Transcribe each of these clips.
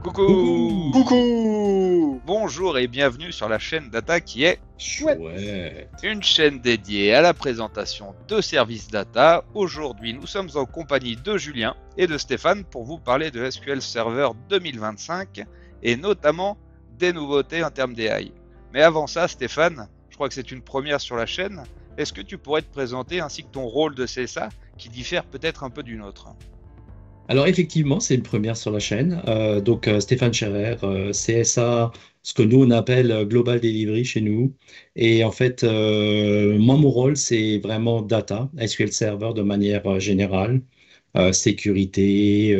Coucou! Coucou! Coucou! Bonjour et bienvenue sur la chaîne Data qui est Chouette! une chaîne dédiée à la présentation de services data. Aujourd'hui, nous sommes en compagnie de Julien et de Stéphane pour vous parler de SQL Server 2025 et notamment des nouveautés en termes d'AI. Mais avant ça, Stéphane, je crois que c'est une première sur la chaîne. Est-ce que tu pourrais te présenter ainsi que ton rôle de CSA qui diffère peut-être un peu du nôtre? Alors effectivement, c'est une première sur la chaîne. Stéphane Scherer, CSA, ce que nous on appelle Global Delivery chez nous. Et en fait, moi mon rôle c'est vraiment data, SQL Server de manière générale, sécurité,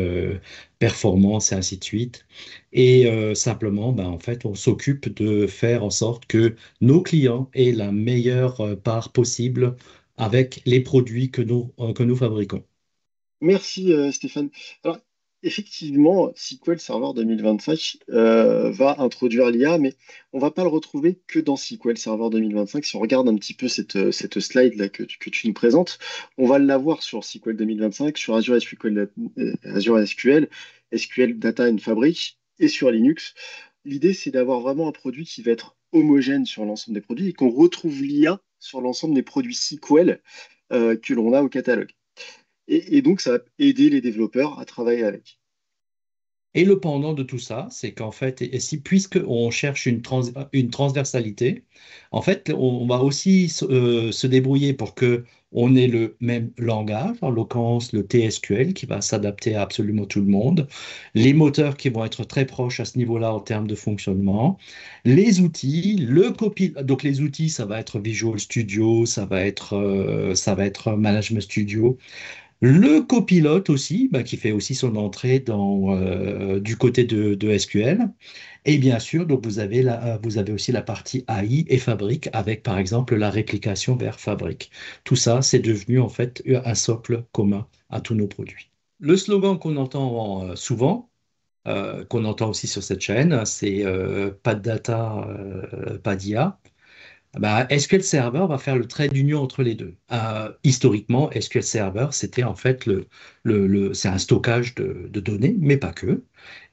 performance et ainsi de suite. Et simplement, en fait, on s'occupe de faire en sorte que nos clients aient la meilleure part possible avec les produits que nous fabriquons. Merci Stéphane. Alors, effectivement, SQL Server 2025 va introduire l'IA, mais on va pas le retrouver que dans SQL Server 2025. Si on regarde un petit peu cette slide-là que tu nous présentes, on va l'avoir sur SQL 2025, sur Azure SQL, Azure SQL, SQL Data and Fabric et sur Linux. L'idée, c'est d'avoir vraiment un produit qui va être homogène sur l'ensemble des produits et qu'on retrouve l'IA sur l'ensemble des produits SQL que l'on a au catalogue. Et donc, ça va aider les développeurs à travailler avec. Et le pendant de tout ça, c'est qu'en fait, puisqu'on cherche une transversalité, en fait, on va aussi se débrouiller pour que on ait le même langage, en l'occurrence le TSQL, qui va s'adapter à absolument tout le monde, les moteurs qui vont être très proches à ce niveau-là en termes de fonctionnement, les outils, donc les outils, ça va être Visual Studio, ça va être Management Studio. Le copilote aussi, qui fait aussi son entrée du côté de SQL. Et bien sûr, donc vous avez aussi la partie AI et Fabric avec, par exemple, la réplication vers Fabric. Tout ça, c'est devenu en fait un socle commun à tous nos produits. Le slogan qu'on entend souvent, qu'on entend aussi sur cette chaîne, c'est pas de data, pas d'IA. SQL Server va faire le trait d'union entre les deux. Historiquement, SQL Server, c'était en fait c'est un stockage de données, mais pas que.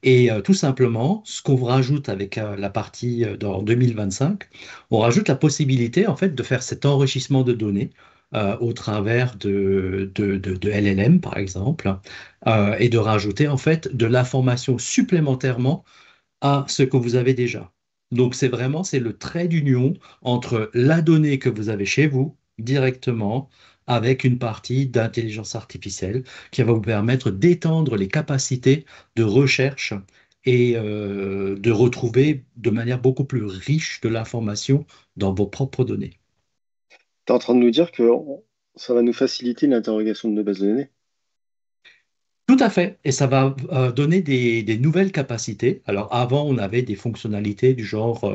Et tout simplement, ce qu'on rajoute avec la partie dans 2025, on rajoute la possibilité en fait de faire cet enrichissement de données au travers de LLM, par exemple, et de rajouter en fait de l'information supplémentairement à ce que vous avez déjà. Donc c'est le trait d'union entre la donnée que vous avez chez vous directement avec une partie d'intelligence artificielle qui va vous permettre d'étendre les capacités de recherche et de retrouver de manière beaucoup plus riche de l'information dans vos propres données. Tu es en train de nous dire que ça va nous faciliter l'interrogation de nos bases de données. Tout à fait, et ça va donner des nouvelles capacités. Alors avant, on avait des fonctionnalités du genre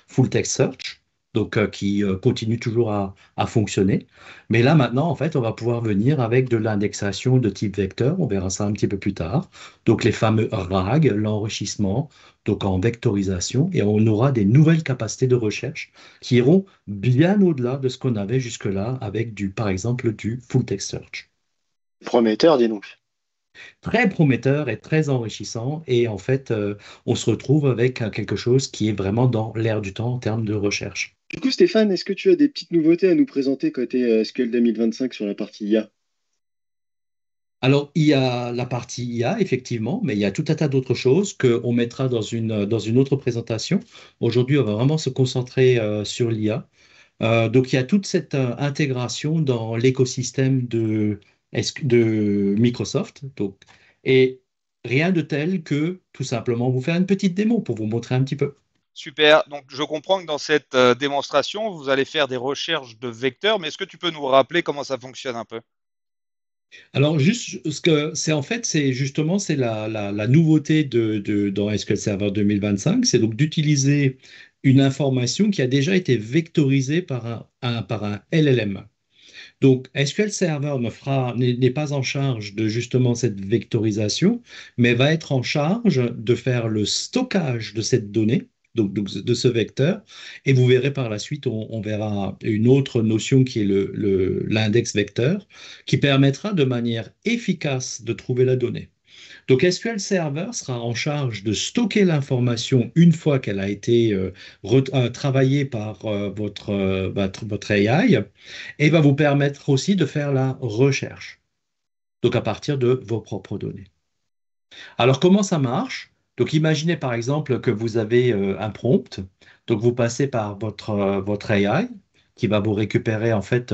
full text search, donc qui continue toujours à fonctionner. Mais là maintenant, en fait, on va pouvoir venir avec de l'indexation de type vecteur. On verra ça un petit peu plus tard. Donc les fameux RAG, l'enrichissement, donc en vectorisation, et on aura des nouvelles capacités de recherche qui iront bien au-delà de ce qu'on avait jusque-là avec par exemple, du full text search. Prometteur, dis donc. Très prometteur et très enrichissant. Et en fait, on se retrouve avec quelque chose qui est vraiment dans l'air du temps en termes de recherche. Du coup, Stéphane, est-ce que tu as des petites nouveautés à nous présenter côté SQL 2025 sur la partie IA? Alors, il y a la partie IA, effectivement, mais il y a tout un tas d'autres choses qu'on mettra dans une autre présentation. Aujourd'hui, on va vraiment se concentrer sur l'IA. Donc, il y a toute cette intégration dans l'écosystème de Microsoft. Donc, et rien de tel que tout simplement vous faire une petite démo pour vous montrer un petit peu. Super, donc je comprends que dans cette démonstration, vous allez faire des recherches de vecteurs, mais est-ce que tu peux nous rappeler comment ça fonctionne un peu? Alors, juste ce que c'est en fait, c'est justement c'est la nouveauté dans SQL Server 2025, c'est donc d'utiliser une information qui a déjà été vectorisée par un LLM. Donc, SQL Server n'est pas en charge de justement cette vectorisation, mais va être en charge de faire le stockage de cette donnée, donc de ce vecteur. Et vous verrez par la suite, on verra une autre notion qui est l'index vecteur, qui permettra de manière efficace de trouver la donnée. Donc SQL Server sera en charge de stocker l'information une fois qu'elle a été travaillée par votre AI et va vous permettre aussi de faire la recherche, donc à partir de vos propres données. Alors comment ça marche? Donc imaginez par exemple que vous avez un prompt, donc vous passez par votre AI qui va vous récupérer en fait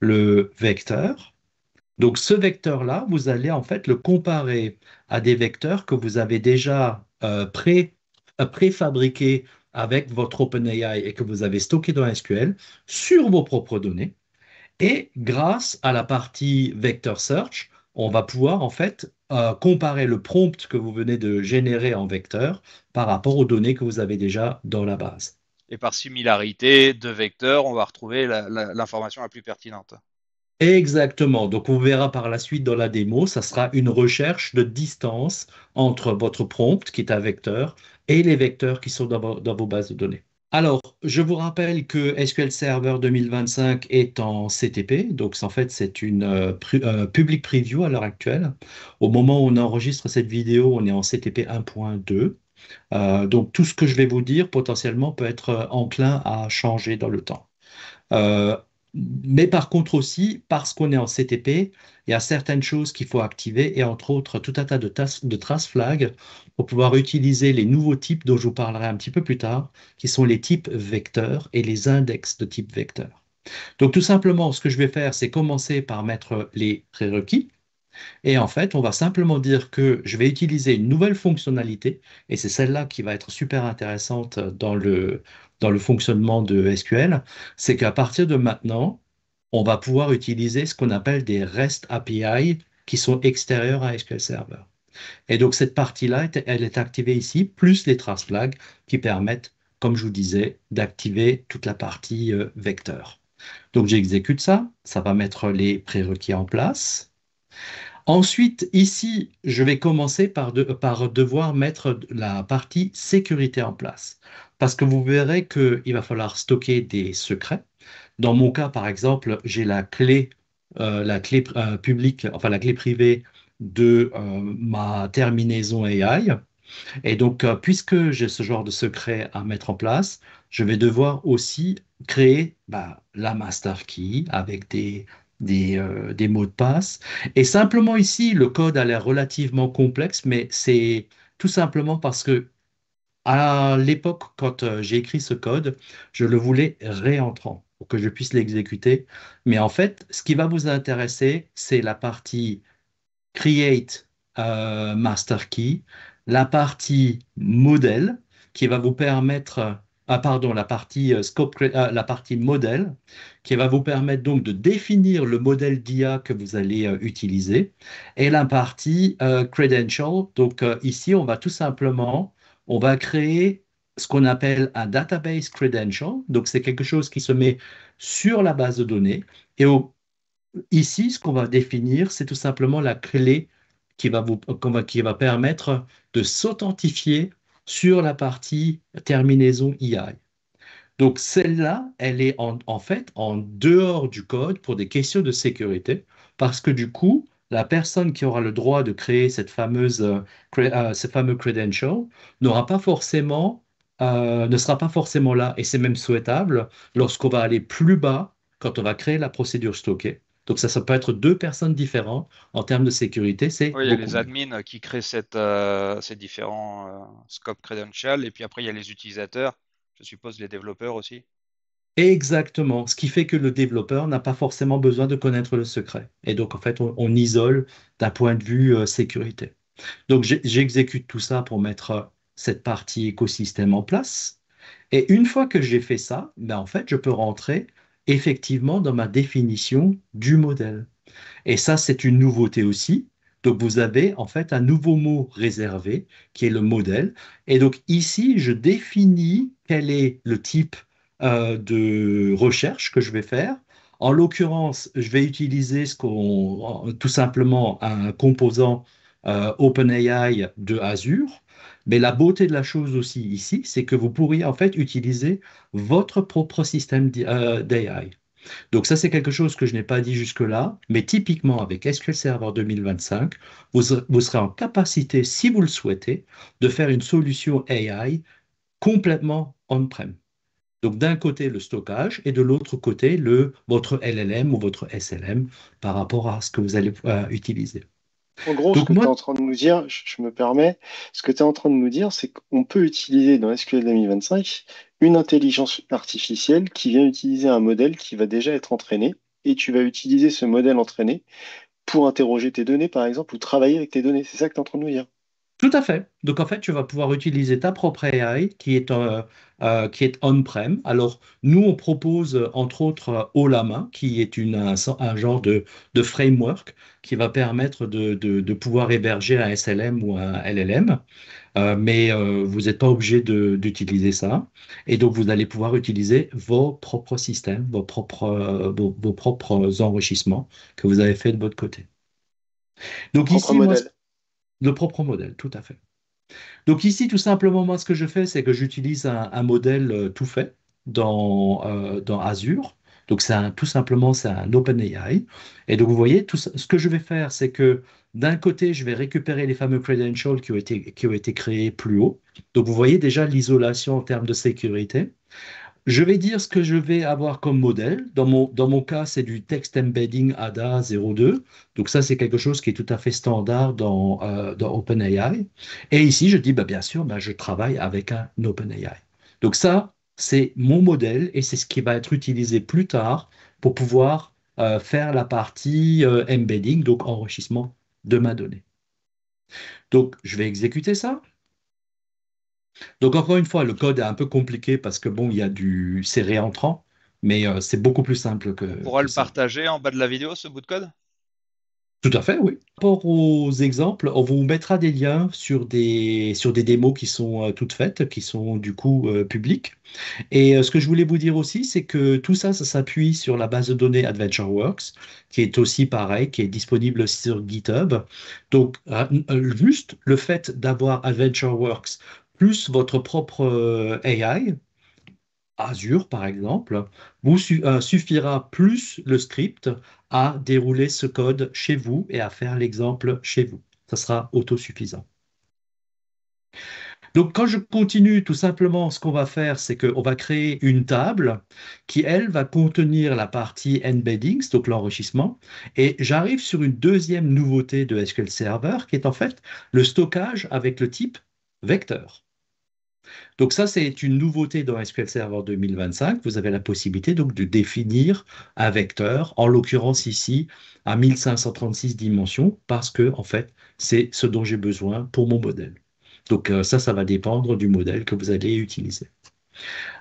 le vecteur. Donc ce vecteur-là, vous allez en fait le comparer à des vecteurs que vous avez déjà préfabriqués avec votre OpenAI et que vous avez stockés dans SQL sur vos propres données. Et grâce à la partie vector search, on va pouvoir en fait comparer le prompt que vous venez de générer en vecteur par rapport aux données que vous avez déjà dans la base. Et par similarité de vecteurs, on va retrouver l'information la plus pertinente. Exactement. Donc, on verra par la suite dans la démo, ça sera une recherche de distance entre votre prompt, qui est un vecteur, et les vecteurs qui sont dans vos bases de données. Alors, je vous rappelle que SQL Server 2025 est en CTP, donc en fait c'est une public preview à l'heure actuelle. Au moment où on enregistre cette vidéo, on est en CTP 1.2. Donc tout ce que je vais vous dire potentiellement peut être enclin à changer dans le temps. Euh, mais par contre aussi, parce qu'on est en CTP, il y a certaines choses qu'il faut activer et entre autres tout un tas de trace flags pour pouvoir utiliser les nouveaux types dont je vous parlerai un petit peu plus tard, qui sont les types vecteurs et les index de type vecteur. Donc tout simplement, ce que je vais faire, c'est commencer par mettre les prérequis. Et en fait, on va simplement dire que je vais utiliser une nouvelle fonctionnalité, et c'est celle-là qui va être super intéressante dans le fonctionnement de SQL, c'est qu'à partir de maintenant, on va pouvoir utiliser ce qu'on appelle des REST API qui sont extérieurs à SQL Server. Et donc cette partie-là, elle est activée ici, plus les trace flags qui permettent, comme je vous disais, d'activer toute la partie vecteur. Donc j'exécute ça, ça va mettre les prérequis en place. Ensuite, ici, je vais commencer par devoir mettre la partie sécurité en place. Parce que vous verrez qu'il va falloir stocker des secrets. Dans mon cas, par exemple, j'ai la clé publique, enfin la clé privée de ma terminaison AI. Et donc, puisque j'ai ce genre de secret à mettre en place, je vais devoir aussi créer la master key avec des mots de passe. Et simplement ici, le code a l'air relativement complexe, mais c'est tout simplement parce que à l'époque, quand j'ai écrit ce code, je le voulais réentrant pour que je puisse l'exécuter. Mais en fait, ce qui va vous intéresser, c'est la partie Create Master Key, la partie modèle qui va vous permettre, pardon, la partie la partie modèle qui va vous permettre donc de définir le modèle d'IA que vous allez utiliser et la partie credential. Donc ici, on va tout simplement, on va créer ce qu'on appelle un database credential. Donc c'est quelque chose qui se met sur la base de données et ici, ce qu'on va définir, c'est tout simplement la clé qui va permettre de s'authentifier sur la partie terminaison AI. Donc celle-là, elle est en fait en dehors du code pour des questions de sécurité, parce que du coup, la personne qui aura le droit de créer ce fameux credential n'aura pas forcément, ne sera pas forcément là, et c'est même souhaitable lorsqu'on va aller plus bas quand on va créer la procédure stockée. Donc ça peut être deux personnes différentes en termes de sécurité, c'est Oui, il y a beaucoup les mieux. admins qui créent ces différents scope credentials, et puis après il y a les utilisateurs, je suppose les développeurs aussi. Exactement, ce qui fait que le développeur n'a pas forcément besoin de connaître le secret. Et donc, en fait, on isole d'un point de vue sécurité. Donc, j'exécute tout ça pour mettre cette partie écosystème en place. Et une fois que j'ai fait ça, en fait, je peux rentrer effectivement dans ma définition du modèle. Et ça, c'est une nouveauté aussi. Donc, vous avez en fait un nouveau mot réservé qui est le modèle. Et donc, ici, je définis quel est le type de recherche que je vais faire. En l'occurrence, je vais utiliser tout simplement un composant OpenAI de Azure. Mais la beauté de la chose aussi ici, c'est que vous pourriez en fait utiliser votre propre système d'AI. Donc ça, c'est quelque chose que je n'ai pas dit jusque-là, mais typiquement avec SQL Server 2025, vous serez en capacité, si vous le souhaitez, de faire une solution AI complètement on-prem. Donc d'un côté le stockage et de l'autre côté votre LLM ou votre SLM par rapport à ce que vous allez utiliser. En gros, ce Donc que tu es moi, en train de nous dire, je me permets, ce que tu es en train de nous dire, c'est qu'on peut utiliser dans SQL 2025 une intelligence artificielle qui vient utiliser un modèle qui va déjà être entraîné, et tu vas utiliser ce modèle entraîné pour interroger tes données, par exemple, ou travailler avec tes données. C'est ça que tu es en train de nous dire. tout à fait. Donc en fait, tu vas pouvoir utiliser ta propre AI qui est on-prem. Alors nous, on propose entre autres Olama, qui est un genre de framework qui va permettre de pouvoir héberger un SLM ou un LLM. Mais vous n'êtes pas obligé d'utiliser ça. Et donc, vous allez pouvoir utiliser vos propres systèmes, vos propres enrichissements que vous avez fait de votre côté. Donc Propre ici, moi, modèle. le propre modèle, tout à fait. Donc ici, tout simplement, moi, ce que je fais, c'est que j'utilise un modèle tout fait dans Azure. Donc tout simplement, c'est un OpenAI. Et donc, vous voyez, ce que je vais faire, c'est que d'un côté, je vais récupérer les fameux credentials qui ont été créés plus haut. Donc, vous voyez déjà l'isolation en termes de sécurité. Je vais dire ce que je vais avoir comme modèle. Dans mon cas, c'est du Text Embedding ADA 02. Donc ça, c'est quelque chose qui est tout à fait standard dans OpenAI. Et ici, je dis, bah, bien sûr, bah, je travaille avec un OpenAI. Donc ça, c'est mon modèle et c'est ce qui va être utilisé plus tard pour pouvoir faire la partie embedding, donc enrichissement de ma donnée. Donc, je vais exécuter ça. Donc encore une fois, le code est un peu compliqué parce que bon, c'est réentrant, mais c'est beaucoup plus simple On que, pourra que le ça. partager en bas de la vidéo, ce bout de code? Tout à fait, oui. Par rapport aux exemples, on vous mettra des liens sur des démos qui sont toutes faites, qui sont du coup publiques. Et ce que je voulais vous dire aussi, c'est que tout ça, ça s'appuie sur la base de données AdventureWorks, qui est aussi pareil, qui est disponible sur GitHub. Donc, juste le fait d'avoir AdventureWorks plus votre propre AI, Azure par exemple, suffira plus le script à dérouler ce code chez vous et à faire l'exemple chez vous. Ça sera autosuffisant. Donc, quand je continue, tout simplement, ce qu'on va faire, c'est qu'on va créer une table qui, elle, va contenir la partie embeddings, donc l'enrichissement. Et j'arrive sur une deuxième nouveauté de SQL Server, qui est en fait le stockage avec le type vecteur. Donc ça, c'est une nouveauté dans SQL Server 2025. Vous avez la possibilité donc de définir un vecteur, en l'occurrence ici à 1536 dimensions, parce que en fait, c'est ce dont j'ai besoin pour mon modèle. Donc ça va dépendre du modèle que vous allez utiliser.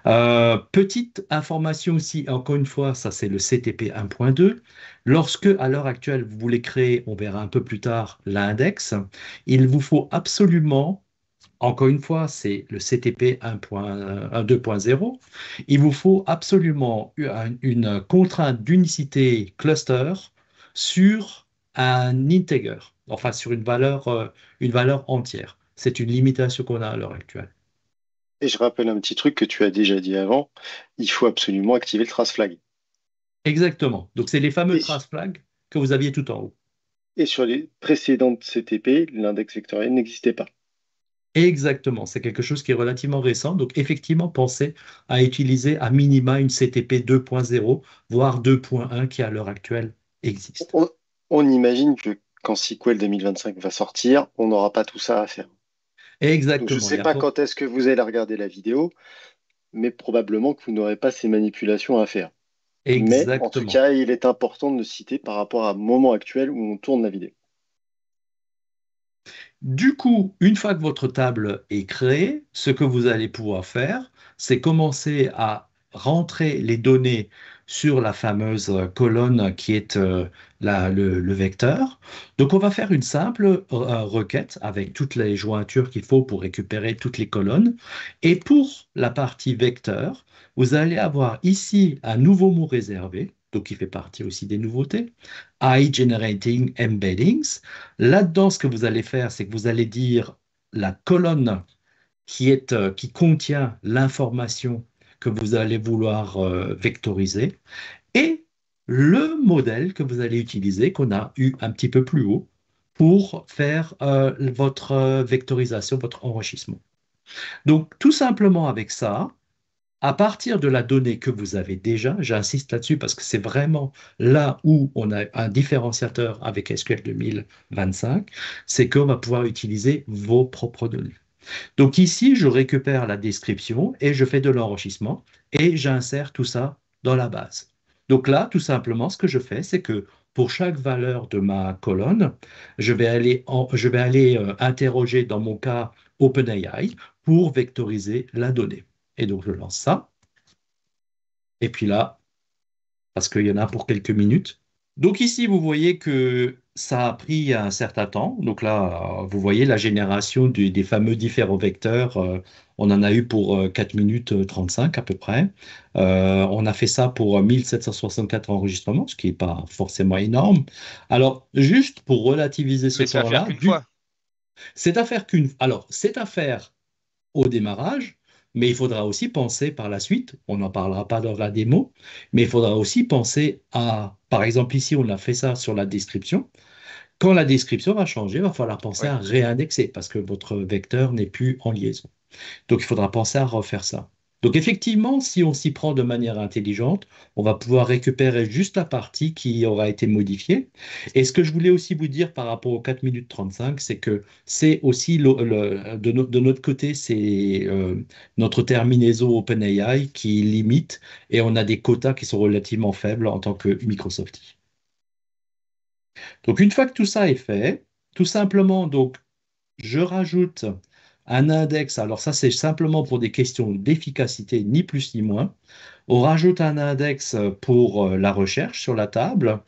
Petite information aussi, encore une fois, ça c'est le CTP 1.2. Lorsque, à l'heure actuelle, vous voulez créer, on verra un peu plus tard, l'index, il vous faut absolument, encore une fois, c'est le CTP 2.0. Il vous faut absolument une contrainte d'unicité cluster sur un integer, enfin sur une valeur entière. C'est une limitation qu'on a à l'heure actuelle. Et je rappelle un petit truc que tu as déjà dit avant, il faut absolument activer le trace flag. Exactement. Donc, c'est les fameux Et, trace flags que vous aviez tout en haut. et sur les précédentes CTP, l'index vectoriel n'existait pas. Exactement. C'est quelque chose qui est relativement récent. Donc, effectivement, pensez à utiliser à minima une CTP 2.0, voire 2.1 qui, à l'heure actuelle, existe. On, on imagine que quand SQL 2025 va sortir, on n'aura pas tout ça à faire. Donc je ne Exactement. sais pas quand est-ce que vous allez regarder la vidéo, mais probablement que vous n'aurez pas ces manipulations à faire. Mais en tout Exactement. cas, il est important de le citer par rapport à un moment actuel où on tourne la vidéo. Du coup, une fois que votre table est créée, ce que vous allez pouvoir faire, c'est commencer à rentrer les données sur la fameuse colonne qui est le vecteur. Donc, on va faire une simple requête avec toutes les jointures qu'il faut pour récupérer toutes les colonnes. Et pour la partie vecteur, vous allez avoir ici un nouveau mot réservé, donc qui fait partie aussi des nouveautés, I Generating Embeddings. Là-dedans, ce que vous allez faire, c'est que vous allez dire la colonne qui contient l'information que vous allez vouloir vectoriser. et le modèle que vous allez utiliser, qu'on a eu un petit peu plus haut, pour faire votre vectorisation, votre enrichissement. Donc, tout simplement avec ça, à partir de la donnée que vous avez déjà, j'insiste là-dessus parce que c'est vraiment là où on a un différenciateur avec SQL 2025, c'est qu'on va pouvoir utiliser vos propres données. Donc ici, je récupère la description et je fais de l'enrichissement et j'insère tout ça dans la base. Donc là, tout simplement, ce que je fais, c'est que pour chaque valeur de ma colonne, je vais aller interroger, dans mon cas, OpenAI pour vectoriser la donnée. Et donc, je lance ça. Et puis là, parce qu'il y en a pour quelques minutes. Donc ici, vous voyez que ça a pris un certain temps. Donc là, vous voyez la génération des fameux différents vecteurs. On en a eu pour 4 minutes 35 à peu près. On a fait ça pour 1764 enregistrements, ce qui n'est pas forcément énorme. Alors, juste pour relativiser ce Mais ça va faire temps-là, qu'une fois. c'est à faire au démarrage, mais il faudra aussi penser par la suite, on n'en parlera pas dans la démo, mais il faudra aussi penser à, par exemple ici, on a fait ça sur la description. Quand la description va changer, il va falloir penser Oui. à réindexer parce que votre vecteur n'est plus en liaison. Donc, il faudra penser à refaire ça. Donc, effectivement, si on s'y prend de manière intelligente, on va pouvoir récupérer juste la partie qui aura été modifiée. Et ce que je voulais aussi vous dire par rapport aux 4 minutes 35, c'est que c'est aussi, de notre côté, c'est notre terminaison OpenAI qui limite et on a des quotas qui sont relativement faibles en tant que Microsoft. Donc, une fois que tout ça est fait, tout simplement, donc, je rajoute un index. Alors ça, c'est simplement pour des questions d'efficacité, ni plus ni moins. On rajoute un index pour la recherche sur la table.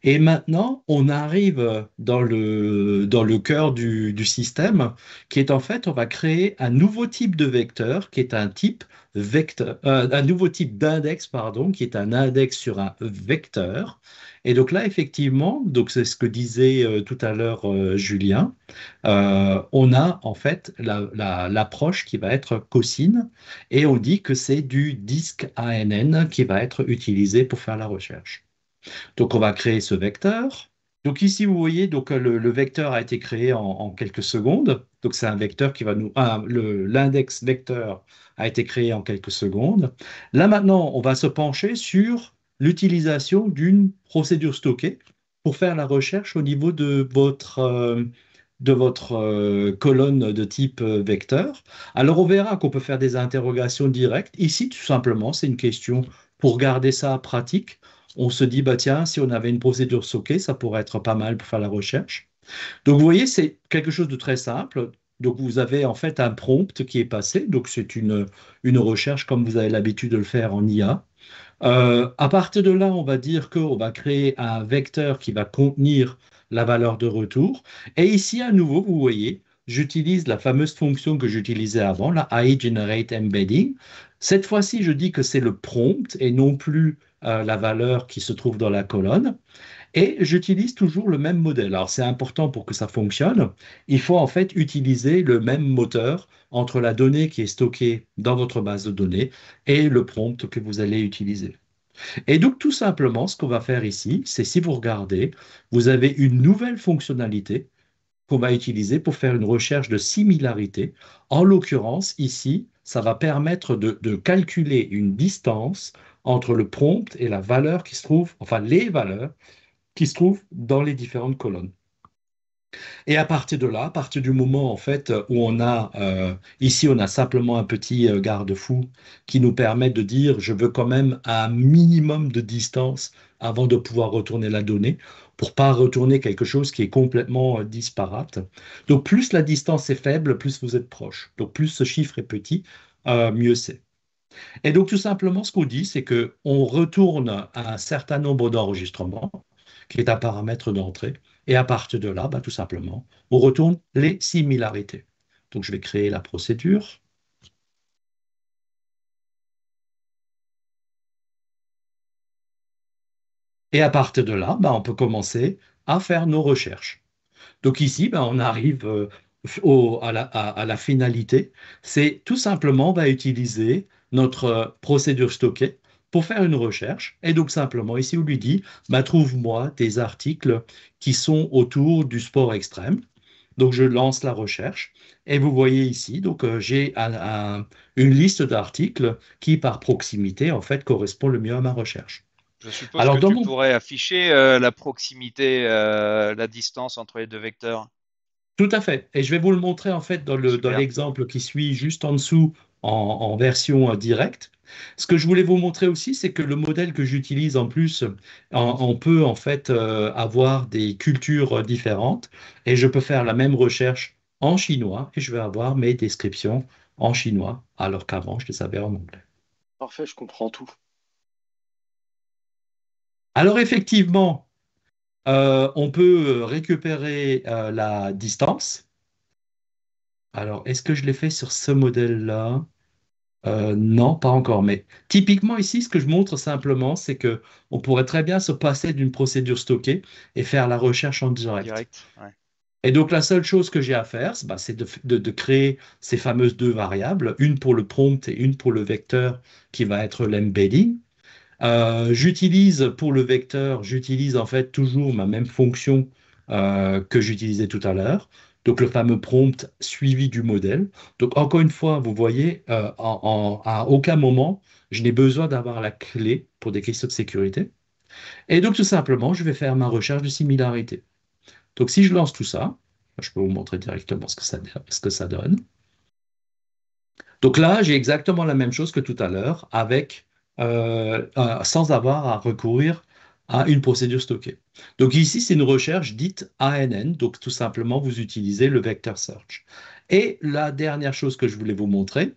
Et maintenant, on arrive dans le cœur du système, qui est en fait, on va créer un nouveau type de vecteur, qui est un type vecteur, un nouveau type d'index, pardon, qui est un index sur un vecteur. Et donc là, effectivement, donc c'est ce que disait tout à l'heure Julien, on a en fait l'approche qui va être cosine et on dit que c'est du disque ANN qui va être utilisé pour faire la recherche. Donc on va créer ce vecteur. Donc ici, vous voyez, donc le vecteur a été créé en quelques secondes. Donc c'est un vecteur qui va l'index vecteur a été créé en quelques secondes. Là maintenant, on va se pencher sur l'utilisation d'une procédure stockée pour faire la recherche au niveau de votre colonne de type vecteur. Alors on verra qu'on peut faire des interrogations directes. Ici, tout simplement, c'est une question pour garder ça pratique. On se dit, bah tiens, si on avait une procédure stockée, ça pourrait être pas mal pour faire la recherche. Donc vous voyez, c'est quelque chose de très simple. Donc vous avez en fait un prompt qui est passé. Donc c'est une recherche comme vous avez l'habitude de le faire en IA. À partir de là, on va dire qu'on va créer un vecteur qui va contenir la valeur de retour. Et ici, à nouveau, vous voyez, j'utilise la fameuse fonction que j'utilisais avant, la IGenerate Cette fois-ci, je dis que c'est le prompt et non plus la valeur qui se trouve dans la colonne. Et j'utilise toujours le même modèle. Alors, c'est important pour que ça fonctionne. Il faut en fait utiliser le même moteur entre la donnée qui est stockée dans votre base de données et le prompt que vous allez utiliser. Et donc, tout simplement, ce qu'on va faire ici, c'est si vous regardez, vous avez une nouvelle fonctionnalité qu'on va utiliser pour faire une recherche de similarité. En l'occurrence, ici, ça va permettre de calculer une distance entre le prompt et la valeur qui se trouve, enfin les valeurs qui se trouvent dans les différentes colonnes. Et à partir de là, à partir du moment en fait où on a ici on a simplement un petit garde-fou qui nous permet de dire je veux quand même un minimum de distance avant de pouvoir retourner la donnée pour pas retourner quelque chose qui est complètement disparate. Donc plus la distance est faible, plus vous êtes proche. Donc plus ce chiffre est petit, mieux c'est. Et donc tout simplement ce qu'on dit c'est que on retourne à un certain nombre d'enregistrements qui est un paramètre d'entrée. Et à partir de là, bah, tout simplement, on retourne les similarités. Donc, je vais créer la procédure. Et à partir de là, bah, on peut commencer à faire nos recherches. Donc ici, bah, on arrive à la finalité. C'est tout simplement, on va utiliser notre procédure stockée pour faire une recherche. Et donc simplement, ici, on lui dit, bah, trouve-moi des articles qui sont autour du sport extrême. Donc je lance la recherche et vous voyez ici, donc j'ai une liste d'articles qui, par proximité, en fait, correspond le mieux à ma recherche. Je suppose que Alors dans tu mon pourrais afficher la proximité, la distance entre les deux vecteurs. Tout à fait. Et je vais vous le montrer en fait dans Super. l'exemple qui suit juste en dessous en version directe. Ce que je voulais vous montrer aussi, c'est que le modèle que j'utilise en plus, on peut en fait avoir des cultures différentes et je peux faire la même recherche en chinois et je vais avoir mes descriptions en chinois alors qu'avant je les avais en anglais. Parfait, je comprends tout. Alors effectivement, on peut récupérer la distance. Alors, est-ce que je l'ai fait sur ce modèle-là? Non, pas encore. Mais typiquement ici, ce que je montre simplement, c'est que on pourrait très bien se passer d'une procédure stockée et faire la recherche en En direct. direct. Ouais. Et donc la seule chose que j'ai à faire, c'est de créer ces fameuses deux variables, une pour le prompt et une pour le vecteur qui va être l'embedding. J'utilise pour le vecteur, j'utilise en fait toujours ma même fonction que j'utilisais tout à l'heure. Donc le fameux prompt suivi du modèle. Donc encore une fois, vous voyez, à aucun moment, je n'ai besoin d'avoir la clé pour des questions de sécurité. Et donc tout simplement, je vais faire ma recherche de similarité. Donc si je lance tout ça, je peux vous montrer directement ce que ça donne. Donc là, j'ai exactement la même chose que tout à l'heure, sans avoir à recourir à une procédure stockée. Donc ici, c'est une recherche dite ANN, donc tout simplement, vous utilisez le vector search. Et la dernière chose que je voulais vous montrer,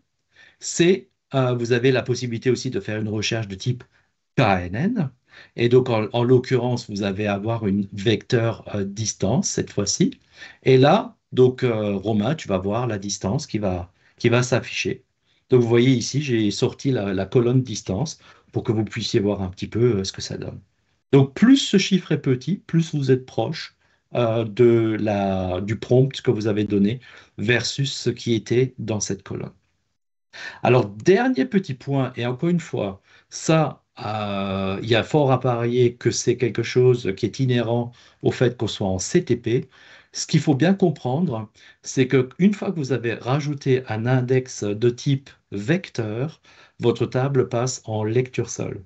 c'est vous avez la possibilité aussi de faire une recherche de type KNN. Et donc, en l'occurrence, vous allez avoir une vecteur distance cette fois-ci. Et là, donc, Romain, tu vas voir la distance qui va s'afficher. Donc, vous voyez ici, j'ai sorti la colonne distance pour que vous puissiez voir un petit peu ce que ça donne. Donc, plus ce chiffre est petit, plus vous êtes proche du prompt que vous avez donné versus ce qui était dans cette colonne. Alors, dernier petit point, et encore une fois, ça, il y a fort à parier que c'est quelque chose qui est inhérent au fait qu'on soit en CTP. Ce qu'il faut bien comprendre, c'est qu'une fois que vous avez rajouté un index de type vecteur, votre table passe en lecture seule.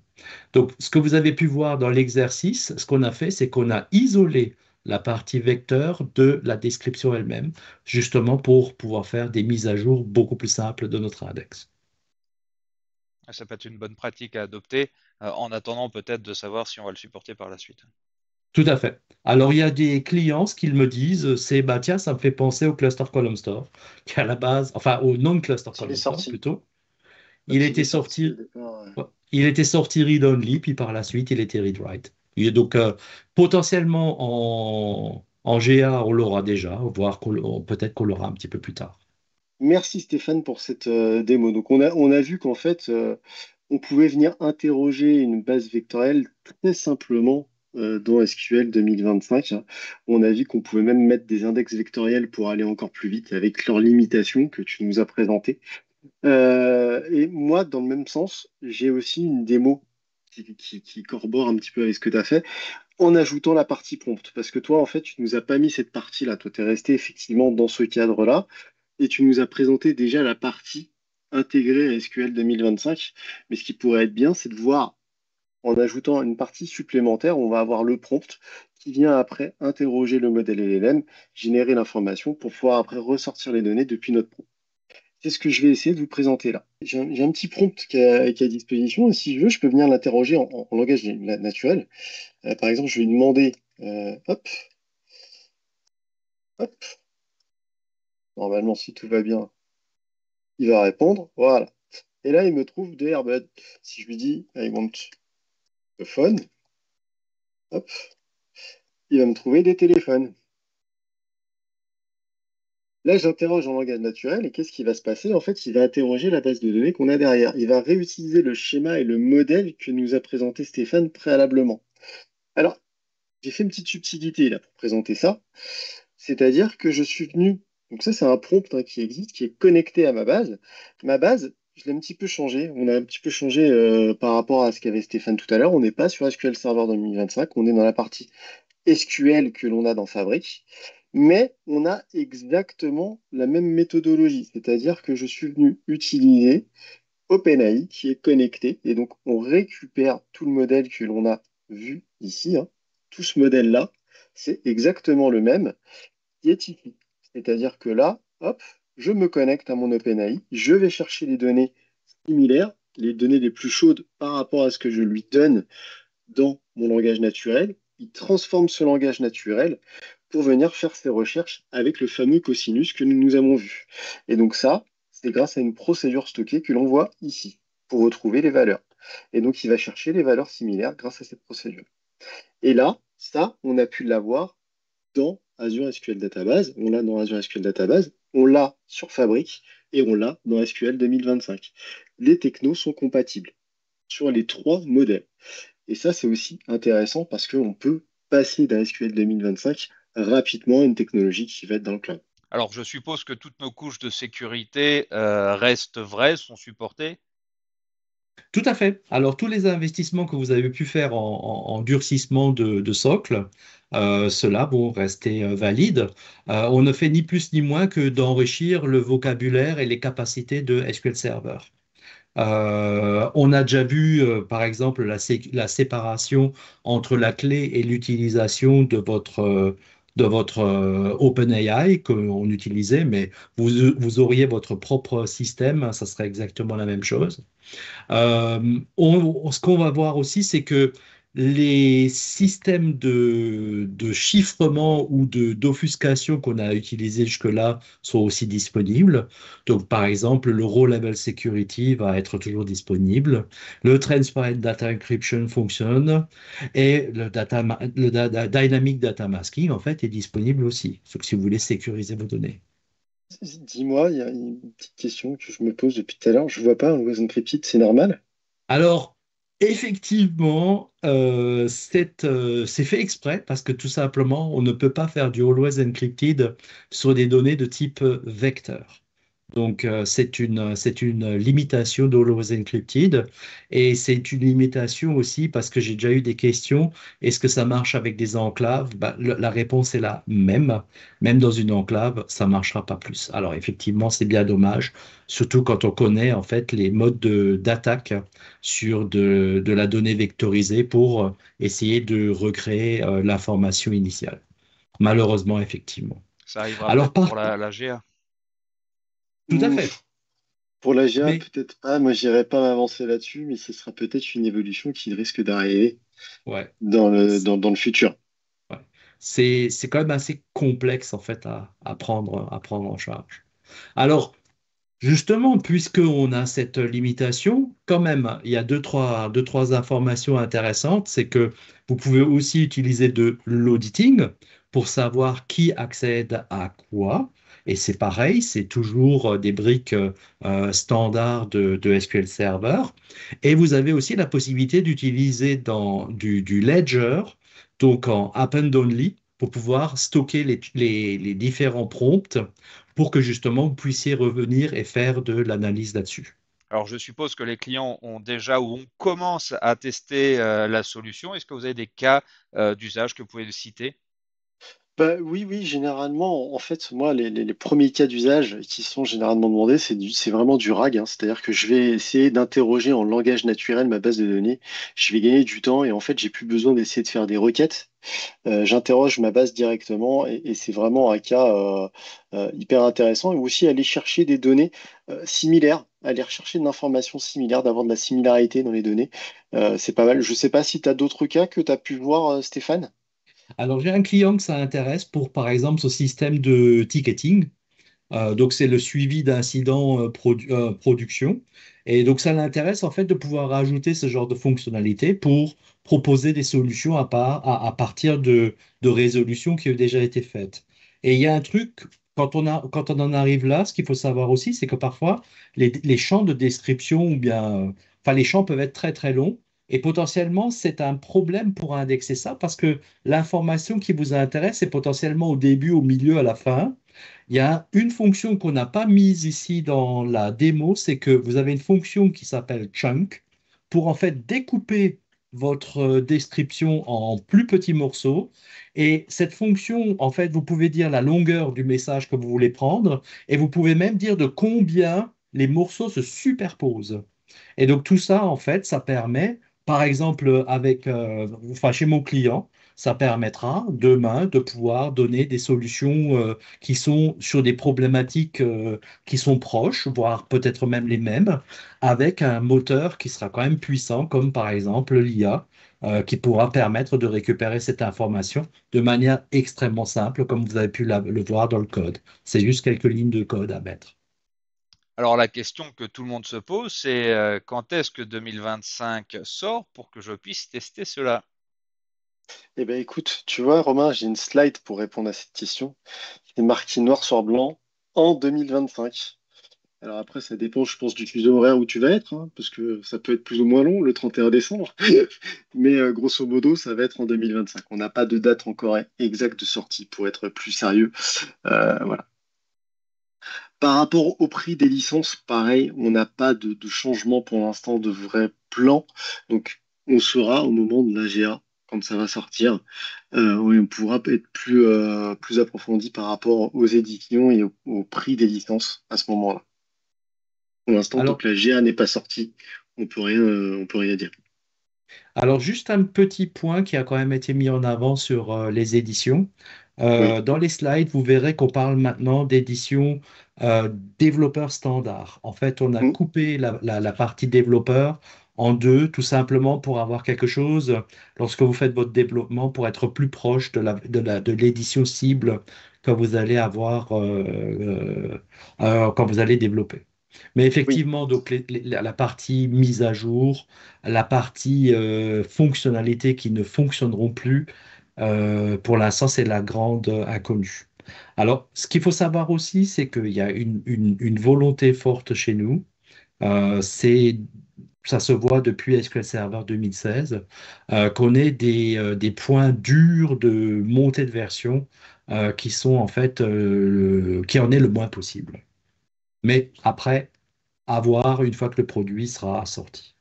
Donc, ce que vous avez pu voir dans l'exercice, ce qu'on a fait, c'est qu'on a isolé la partie vecteur de la description elle-même, justement pour pouvoir faire des mises à jour beaucoup plus simples de notre index. Ça peut être une bonne pratique à adopter en attendant peut-être de savoir si on va le supporter par la suite. Tout à fait. Alors, il y a des clients, ce qu'ils me disent, c'est, bah, tiens, ça me fait penser au cluster column store, qui à la base, enfin, au non-cluster Il est column store sorti. plutôt. Il Quand il est était sorti au sorti, départ. il était sorti read-only, puis par la suite, il était read-write. Et donc, potentiellement, en GA, on l'aura déjà, voire peut-être qu'on l'aura un petit peu plus tard. Merci Stéphane pour cette démo. Donc on a vu qu'en fait, on pouvait venir interroger une base vectorielle très simplement dans SQL 2025. Hein. On a vu qu'on pouvait même mettre des index vectoriels pour aller encore plus vite avec leurs limitations que tu nous as présentées. Et moi, dans le même sens, j'ai aussi une démo qui corrobore un petit peu avec ce que tu as fait en ajoutant la partie prompt. Parce que toi, en fait, tu nous as pas mis cette partie-là. Toi, tu es resté effectivement dans ce cadre-là et tu nous as présenté déjà la partie intégrée à SQL 2025. Mais ce qui pourrait être bien, c'est de voir, en ajoutant une partie supplémentaire, on va avoir le prompt qui vient après interroger le modèle LLM, générer l'information pour pouvoir après ressortir les données depuis notre prompt. C'est ce que je vais essayer de vous présenter là. J'ai un petit prompt qui est à disposition et si je veux, je peux venir l'interroger en langage naturel. Par exemple, je vais lui demander, hop, hop, normalement, si tout va bien, il va répondre. Voilà. Et là, il me trouve des AirBuds. Si je lui dis I want a phone, hop, il va me trouver des téléphones. Là, j'interroge en langage naturel et qu'est-ce qui va se passer? En fait, il va interroger la base de données qu'on a derrière. Il va réutiliser le schéma et le modèle que nous a présenté Stéphane préalablement. Alors, j'ai fait une petite subtilité là pour présenter ça. C'est-à-dire que je suis venu, donc ça c'est un prompt hein, qui existe, qui est connecté à ma base. Ma base, je l'ai un petit peu changé. On a un petit peu changé par rapport à ce qu'avait Stéphane tout à l'heure. On n'est pas sur SQL Server 2025, on est dans la partie SQL que l'on a dans Fabric, mais on a exactement la même méthodologie, c'est-à-dire que je suis venu utiliser OpenAI qui est connecté, et donc on récupère tout le modèle que l'on a vu ici, hein. Tout ce modèle-là, c'est exactement le même qui est ici. C'est-à-dire que là, hop, je me connecte à mon OpenAI, je vais chercher les données similaires, les données les plus chaudes par rapport à ce que je lui donne dans mon langage naturel. Il transforme ce langage naturel pour venir faire ses recherches avec le fameux cosinus que nous avons vu. Et donc ça, c'est grâce à une procédure stockée que l'on voit ici pour retrouver les valeurs. Et donc il va chercher les valeurs similaires grâce à cette procédure. Et là, ça, on a pu l'avoir dans Azure SQL Database, on l'a dans Azure SQL Database, on l'a sur Fabric et on l'a dans SQL 2025. Les technos sont compatibles sur les trois modèles. Et ça, c'est aussi intéressant parce qu'on peut passer d'un SQL 2025 rapidement à une technologie qui va être dans le cloud. Alors, je suppose que toutes nos couches de sécurité restent vraies, sont supportées. Tout à fait. Alors, tous les investissements que vous avez pu faire en durcissement de socle, ceux-là vont rester valides. On ne fait ni plus ni moins que d'enrichir le vocabulaire et les capacités de SQL Server. On a déjà vu, par exemple, la séparation entre la clé et l'utilisation de votre OpenAI qu'on utilisait, mais vous auriez votre propre système, ça serait exactement la même chose. Ce qu'on va voir aussi, c'est que les systèmes de chiffrement ou d'offuscation qu'on a utilisés jusque-là sont aussi disponibles. Donc, par exemple, le Row Level Security va être toujours disponible. Le Transparent Data Encryption fonctionne et le Dynamic Data Masking, en fait, est disponible aussi. Sauf si vous voulez sécuriser vos données. Dis-moi, il y a une petite question que je me pose depuis tout à l'heure. Je vois pas un Always Encrypted, c'est normal? Alors, effectivement, c'est fait exprès parce que tout simplement, on ne peut pas faire du always encrypted sur des données de type vecteur. Donc, c'est une limitation d'Always Encrypted et c'est une limitation aussi parce que j'ai déjà eu des questions. Est-ce que ça marche avec des enclaves? Bah, la réponse est la même. Même dans une enclave, ça ne marchera pas plus. Alors, effectivement, c'est bien dommage, surtout quand on connaît en fait les modes d'attaque sur de la donnée vectorisée pour essayer de recréer l'information initiale. Malheureusement, effectivement. Ça arrivera Alors, peut-être pour la GA. tout à Ou fait. pour la GA, Mais peut-être pas. Moi, j'irai pas m'avancer là-dessus, mais ce sera peut-être une évolution qui risque d'arriver ouais. dans le futur. Ouais. C'est quand même assez complexe en fait à prendre en charge. Alors, justement, puisqu'on a cette limitation, quand même, il y a deux, trois informations intéressantes. C'est que vous pouvez aussi utiliser de l'auditing pour savoir qui accède à quoi. Et c'est pareil, c'est toujours des briques standards de SQL Server. Et vous avez aussi la possibilité d'utiliser dans du Ledger, donc en append only, pour pouvoir stocker les différents prompts pour que justement vous puissiez revenir et faire de l'analyse là-dessus. Alors, je suppose que les clients ont déjà ou on commence à tester la solution. Est-ce que vous avez des cas d'usage que vous pouvez citer? Bah, oui, oui, généralement, en fait, moi, les premiers cas d'usage qui sont généralement demandés, c'est vraiment du RAG, hein. C'est-à-dire que je vais essayer d'interroger en langage naturel ma base de données. Je vais gagner du temps et en fait, j'ai plus besoin d'essayer de faire des requêtes. J'interroge ma base directement et c'est vraiment un cas hyper intéressant. Et aussi aller chercher des données similaires, aller rechercher de l'information similaire, d'avoir de la similarité dans les données. C'est pas mal. Je sais pas si tu as d'autres cas que tu as pu voir, Stéphane. Alors, j'ai un client que ça intéresse pour, par exemple, ce système de ticketing. Donc, c'est le suivi d'incidents production. Et donc, ça l'intéresse en fait de pouvoir rajouter ce genre de fonctionnalité pour proposer des solutions à partir de résolutions qui ont déjà été faites. Et il y a un truc, quand on en arrive là, ce qu'il faut savoir aussi, c'est que parfois, les champs de description ou bien, enfin, les champs peuvent être très, très longs. Et potentiellement, c'est un problème pour indexer ça parce que l'information qui vous intéresse est potentiellement au début, au milieu, à la fin. Il y a une fonction qu'on n'a pas mise ici dans la démo, c'est que vous avez une fonction qui s'appelle chunk pour en fait découper votre description en plus petits morceaux. Et cette fonction, en fait, vous pouvez dire la longueur du message que vous voulez prendre et vous pouvez même dire de combien les morceaux se superposent. Et donc tout ça, en fait, ça permet, par exemple, chez mon client, ça permettra demain de pouvoir donner des solutions qui sont sur des problématiques qui sont proches, voire peut-être même les mêmes, avec un moteur qui sera quand même puissant, comme par exemple l'IA, qui pourra permettre de récupérer cette information de manière extrêmement simple, comme vous avez pu le voir dans le code. C'est juste quelques lignes de code à mettre. Alors la question que tout le monde se pose, c'est quand est-ce que 2025 sort pour que je puisse tester cela? Eh bien, écoute, tu vois, Romain, j'ai une slide pour répondre à cette question. C'est marqué noir sur blanc en 2025. Alors après, ça dépend, je pense, du fuseau horaire où tu vas être, hein, parce que ça peut être plus ou moins long, le 31 décembre. Mais grosso modo, ça va être en 2025. On n'a pas de date encore exacte de sortie, pour être plus sérieux. Voilà. Par rapport au prix des licences, pareil, on n'a pas de changement pour l'instant, de vrai plan. Donc, on saura au moment de l'AGA, quand ça va sortir, où on pourra être plus approfondi par rapport aux éditions et au prix des licences à ce moment-là. Pour l'instant, tant Alors, que la GA n'est pas sortie, on peut rien dire. Alors, juste un petit point qui a quand même été mis en avant sur les éditions. Oui. Dans les slides, vous verrez qu'on parle maintenant d'édition développeur standard. En fait, on a Mm. coupé la partie développeur en deux, tout simplement pour avoir quelque chose, lorsque vous faites votre développement, pour être plus proche de l'édition cible que vous allez avoir quand vous allez développer. Mais Oui. effectivement, donc la partie mise à jour, la partie fonctionnalité qui ne fonctionneront plus, pour l'instant, c'est la grande inconnue. Alors, ce qu'il faut savoir aussi, c'est qu'il y a une volonté forte chez nous. C'est, ça se voit depuis SQL Server 2016, qu'on ait des points durs de montée de version qui sont en fait, qui en est le moins possible. Mais après, à voir une fois que le produit sera sorti.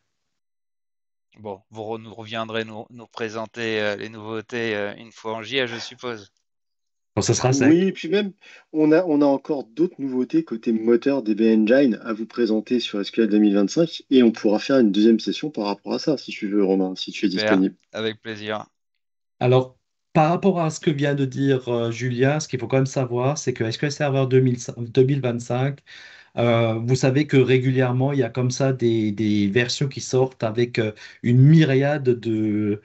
Bon, nous reviendrez nous présenter les nouveautés une fois en JA, je suppose. Quand ce sera Oui, sec. et puis même, on a encore d'autres nouveautés côté moteur DB Engine à vous présenter sur SQL 2025 et on pourra faire une deuxième session par rapport à ça, si tu veux, Romain, si tu es Super, disponible. avec plaisir. Alors, par rapport à ce que vient de dire Julien, ce qu'il faut quand même savoir, c'est que SQL Server 2025, vous savez que régulièrement, il y a comme ça des versions qui sortent avec une myriade de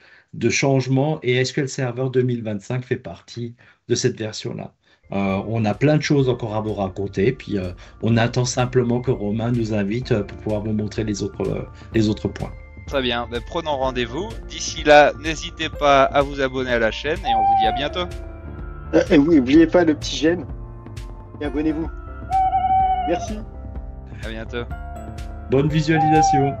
changements et SQL Server 2025 fait partie de cette version-là. On a plein de choses encore à vous raconter, puis on attend simplement que Romain nous invite pour pouvoir vous montrer les autres points. Très bien, ben, prenons rendez-vous. D'ici là, n'hésitez pas à vous abonner à la chaîne et on vous dit à bientôt. Et oui, n'oubliez pas le petit j'aime et abonnez-vous. Merci. À bientôt. Bonne visualisation!